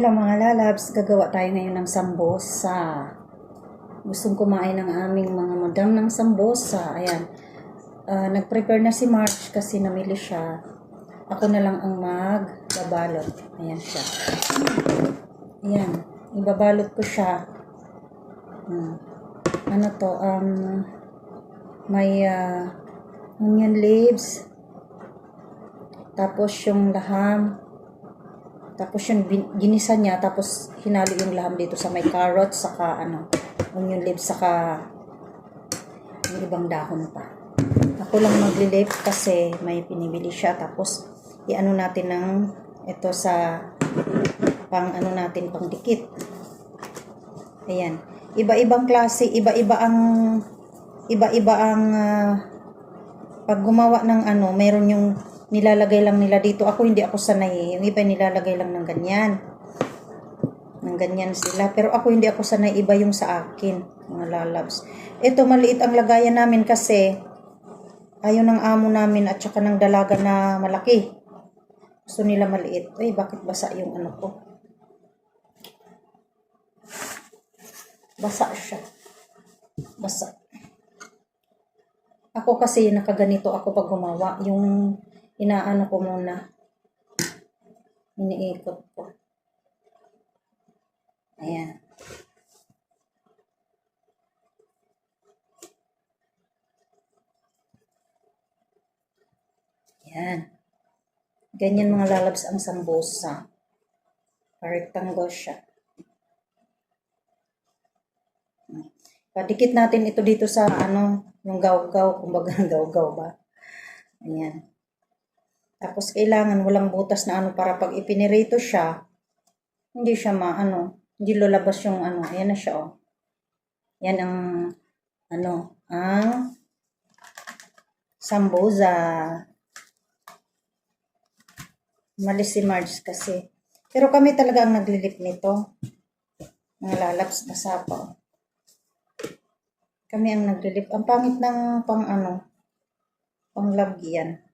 Hello mga lalabs, gagawa tayo ngayon ng sambosa. Gustong kumain ng aming mga madam ng sambosa. Ayan, nag-prepare na si March kasi namili siya. Ako na lang ang magbabalot. Ayan siya. Ayan, ibabalot ko siya. Ano to, may onion leaves. Tapos yung laham. Tapos yung ginisa niya, tapos hinalo yung laham dito sa may carrots, saka onion leaves, saka yung ibang dahon pa. Ako lang maglilip kasi may pinibili siya. Tapos iano natin ng ito sa pang pang dikit. Ayan. Iba-ibang klase, iba-iba ang pag gumawa ng mayroon yung nilalagay lang nila dito. Ako hindi ako sanay. Yung iba nilalagay lang ng ganyan. Ng ganyan sila. Pero ako hindi ako sanay. Iba yung sa akin. Mga lalabs. Ito maliit ang lagayan namin kasi ayaw ng amo namin at saka ng dalaga na malaki. Gusto nila maliit. Ay, bakit basa yung ko? Basa siya. Basa. Ako kasi nakaganito ako pag gumawa. Yung inaano ko muna. Iniikot ko. Ayan. Ayan. Ganyan mga lalabs ang sambosa. Rectangle siya. Padikit natin ito dito sa yung gaw-gaw. Kumbaga gaw-gaw ba? Ayan. Tapos kailangan walang butas na para pag ipinirito siya, hindi siya hindi lalabas yung Ayan na siya, oh. Yan ang ang sambosa. Malis si Marge kasi. Pero kami talaga ang naglilip nito. Mga lalabs, basa pa, oh. Kami ang naglilip. Ang pangit ng panglagyan.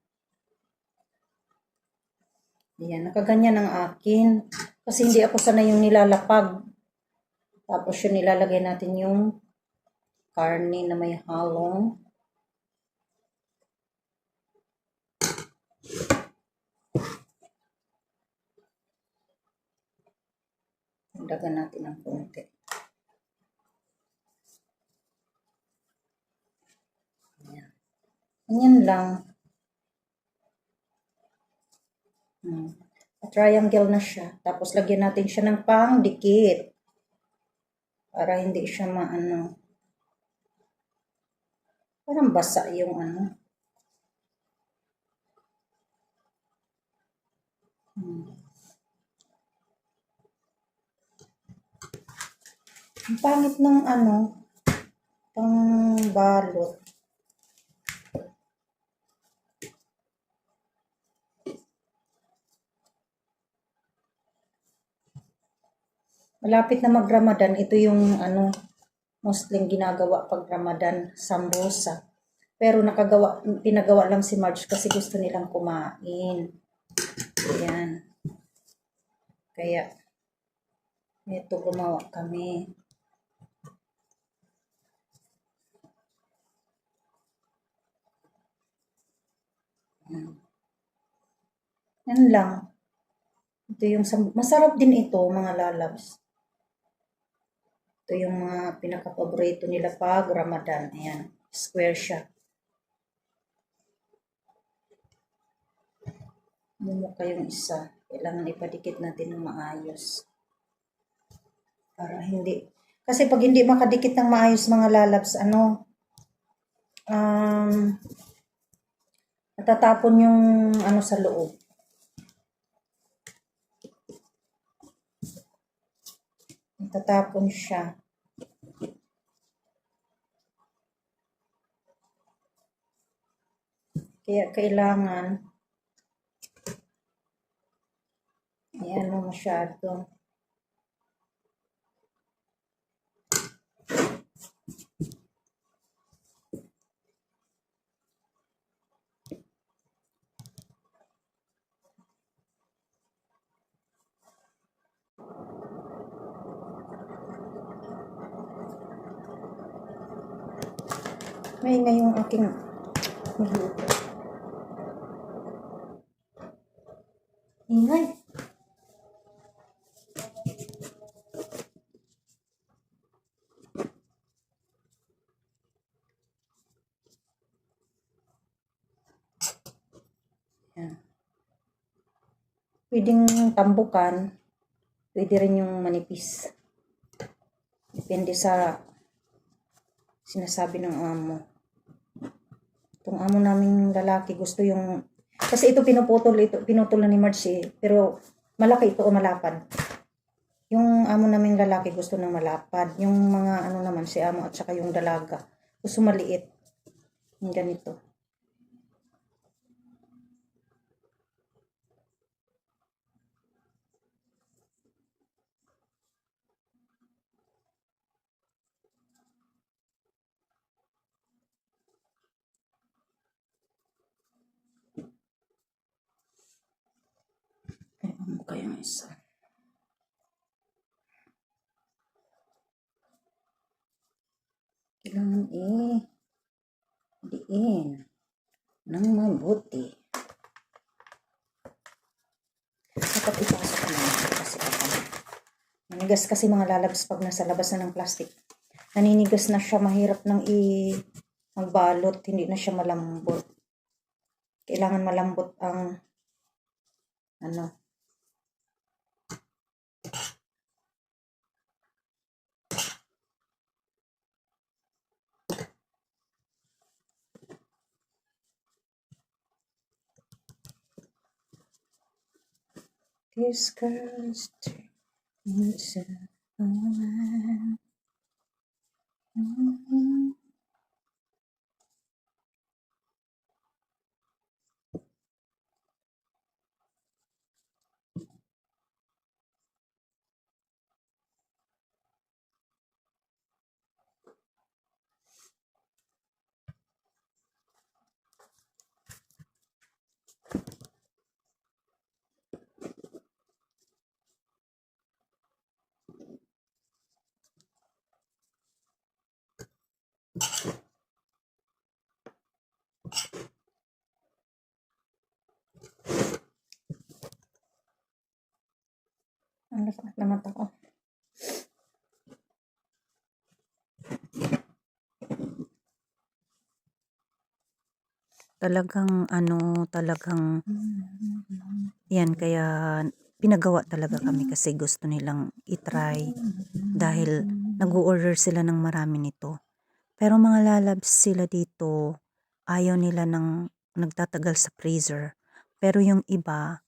Ayan, nakaganyan ang akin. Kasi hindi ako sanay yung nilalapag. Tapos yung nilalagay natin yung karne na may halong. Dagan natin ng konti. Ayan. Ganyan lang. Triangle na siya. Tapos lagyan natin siya ng pang-dikit. Para hindi siya parang basa yung Ang pangit ng pang balot. Malapit na mag-Ramadan, ito yung mostly ginagawa pag Ramadan, sambosa. Pero pinagawa lang si Marge kasi gusto nilang kumain. Ayan. Kaya, ito gumawa kami. Yan lang. Ito yung masarap din ito, mga lalabs. Ito yung mga pinaka-paborito nila pag Ramadan. Ayan, square siya. Mumuka yung isa. Kailangan ipadikit natin ng maayos. Para hindi. Kasi pag hindi makadikit ng maayos, mga lalabs, natatapon yung sa loob. Natatapon siya. Kaya kailangan masyado. Maingay yung aking magluto. Ingay. Yan. Pwedeng tambukan. Pwede rin yung manipis. Depende sa sinasabi ng amo. Itong amo naming lalaki gusto yung... Kasi ito pinutol na ni Marge pero malaki ito o malapad. Yung amo naming lalaki gusto ng malapad. Yung mga ano naman si amo at saka yung dalaga gusto maliit. Yung ganito. Ay, amo kayang isa. Kailangan diin ng mabuti. Dapat ipasok lang kasi manigas kasi mga lalabas pag nasa labas na ng plastic. Naninigas na siya, mahirap nang magbalot, hindi na siya malambot. Kailangan malambot ang ano. This girl's turns around. Ang lakas na mata ko. Talagang yan, kaya pinagawa talaga kami kasi gusto nilang itry dahil nag-order sila ng marami nito. Pero mga lalabs sila dito, ayaw nila ng nagtatagal sa freezer. Pero yung iba,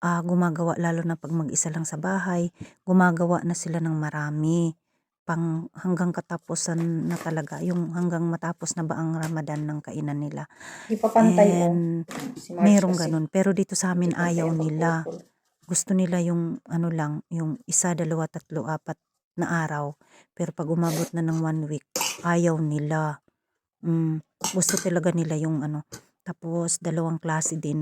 gumagawa lalo na pag mag-isa lang sa bahay, gumagawa na sila ng marami. Hanggang katapusan na talaga, yung hanggang matapos na ba ang Ramadan ng kainan nila. Di pa pantay And si Marge merong kasi. ganun. Pero dito sa amin Di pantay ayaw ang nila. pagpupul. Gusto nila yung ano lang, yung 1, 2, 3, 4 na araw. Pero pag umabot na ng 1 week, ayaw nila. Gusto talaga nila yung ano. Tapos 2 klase din.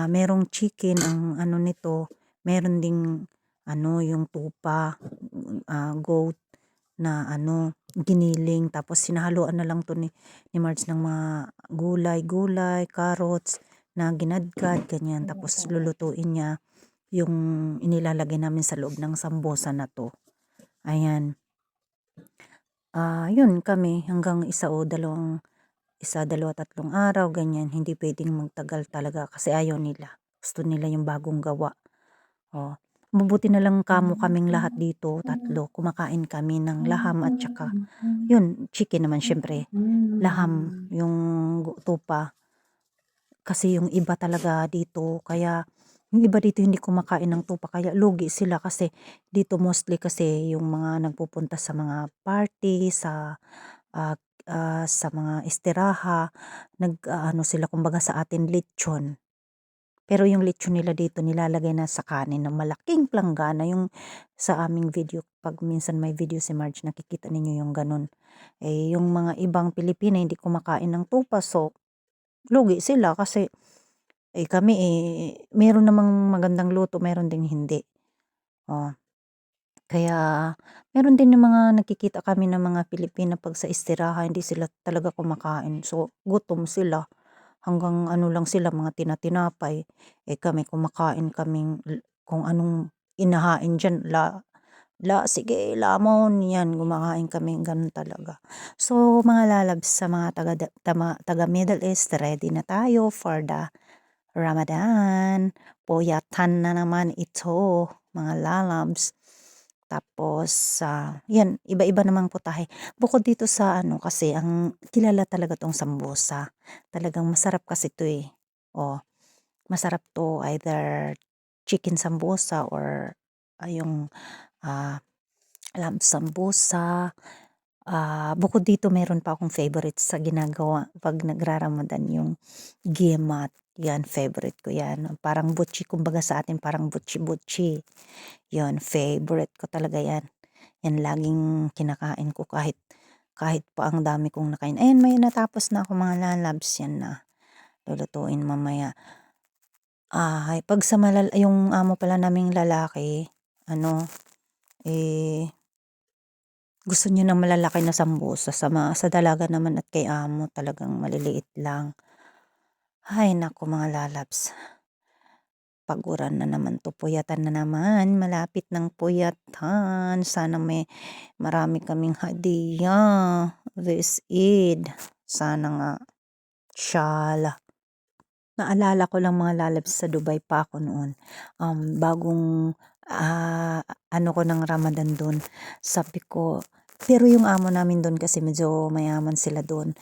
Merong chicken ang ano nito. Meron ding ano yung tupa, goat na ano, giniling. Tapos sinahaluan na lang to ni Marge ng mga gulay, carrots na ginadgad, ganyan. Tapos lulutuin niya yung inilalagay namin sa loob ng sambosa na to. Ayan. Yun kami hanggang 1, 2, 3 araw, ganyan. Hindi pwedeng magtagal talaga kasi ayaw nila. Gusto nila yung bagong gawa. Mabuti na lang kaming lahat dito, 3, kumakain kami ng laham at saka, yun, chicken naman syempre. Laham, yung tupa. Kasi yung iba talaga dito, kaya yung iba dito hindi kumakain ng tupa, kaya lugi sila kasi dito mostly kasi yung mga nagpupunta sa mga party, sa mga estiraha, ano sila kumbaga sa atin lechon. Pero yung lechon nila dito nilalagay na sa kanin ng malaking planggana. Yung sa aming video, pag minsan may video si Marge, nakikita ninyo yung ganun. Yung mga ibang Pilipina hindi kumakain ng tupa, so lugi sila kasi kami meron namang magandang luto, meron ding hindi. Kaya meron din yung mga nakikita kami ng mga Pilipina 'pag sa istirahan hindi sila talaga kumakain. So, gutom sila hanggang ano lang sila mga tinapay. Eh, kami kumakain kaming kung anong inahain diyan sige lamon, 'yan kumakain kami gano'n talaga. So, mga lalabs sa mga taga Middle East, ready na tayo for the Ramadan. Puyatan na naman ito, mga lalabs. Tapos, 'yan iba-iba namang putahe. Bukod dito sa ano kasi ang kilala talaga 'tong sambusa. Talagang masarap kasi 'to, eh. Oh, masarap 'to either chicken sambusa or, yung, ah, lamb sambusa. Bukod dito meron pa akong favorite sa ginagawa 'pag nagra-Ramadan yung gemat, 'yan favorite ko 'yan. Parang butchi kumbaga sa atin parang butchi-butchi. 'Yun favorite ko talaga 'yan. 'Yan laging kinakain ko kahit kahit pa ang dami kong nakain. Ayan may natapos na ako mga lalabs, 'yan na lulutuin mamaya. 'Pag sa yung amo pala naming lalaki ano, eh gusto niya ng malalaki na sambusa sa dalaga naman at kay amo talagang maliliit lang. Hay naku mga lalabs, paguran na naman 'to, puyatan na naman, malapit ng puyatan. Sana marami kaming hadiah this Eid. Sana nga, inshallah. Naalala ko lang mga lalabs sa Dubai pa ako noon, bagong, ano ko ng Ramadan dun, sabi ko pero yung amo namin dun kasi medyo mayaman sila dun,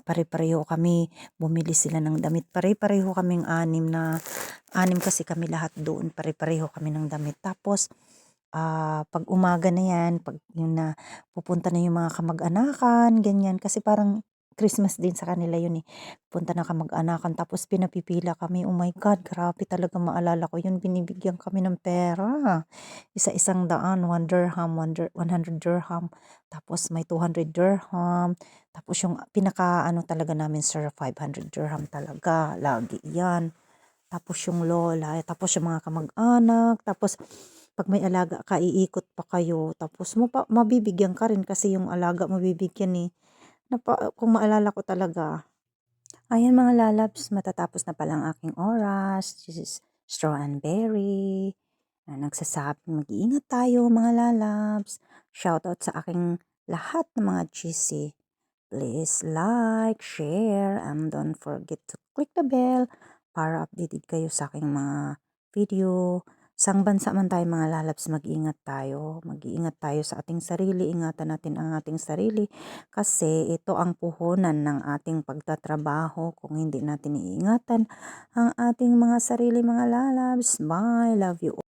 pare-pareho kami, bumili sila ng damit, pare-pareho kaming 6 kasi kami lahat doon, pare-pareho kami ng damit. Tapos, 'pag umaga na 'yan, 'pag yun na pupunta na yung mga kamag-anakan, ganyan. Kasi parang Christmas din sa kanila yun, eh. Punta na kamag-anakan tapos pinapipila kami. Oh my God, grabe talaga maalala ko yun, binibigyan kami ng pera. Isa-isang daan, 1 dirham, 100 dirham, tapos may 200 dirham. Tapos yung pinaka-ano talaga namin sir, 500 dirham talaga, lagi 'yan. Tapos yung lola, tapos yung mga kamag-anak, tapos 'pag may alaga ka iikot pa kayo, tapos mabibigyan ka rin kasi yung alaga mo bibigyan, eh. Kung maalala ko talaga. Ayan mga lalabs, matatapos na pala ang aking oras. This is Straw and Berry, na nagsasabing mag-iingat tayo mga lalabs. Shoutout sa aking lahat ng mga GC. Please like, share, and don't forget to click the bell para updated kayo sa aking mga video. Sang bansa man tayo mga lalabs, mag-iingat tayo. Mag-iingat tayo sa ating sarili. Ingatan natin ang ating sarili kasi ito ang puhunan ng ating pagtatrabaho kung hindi natin iingatan ang ating mga sarili mga lalabs. Bye! Love you all.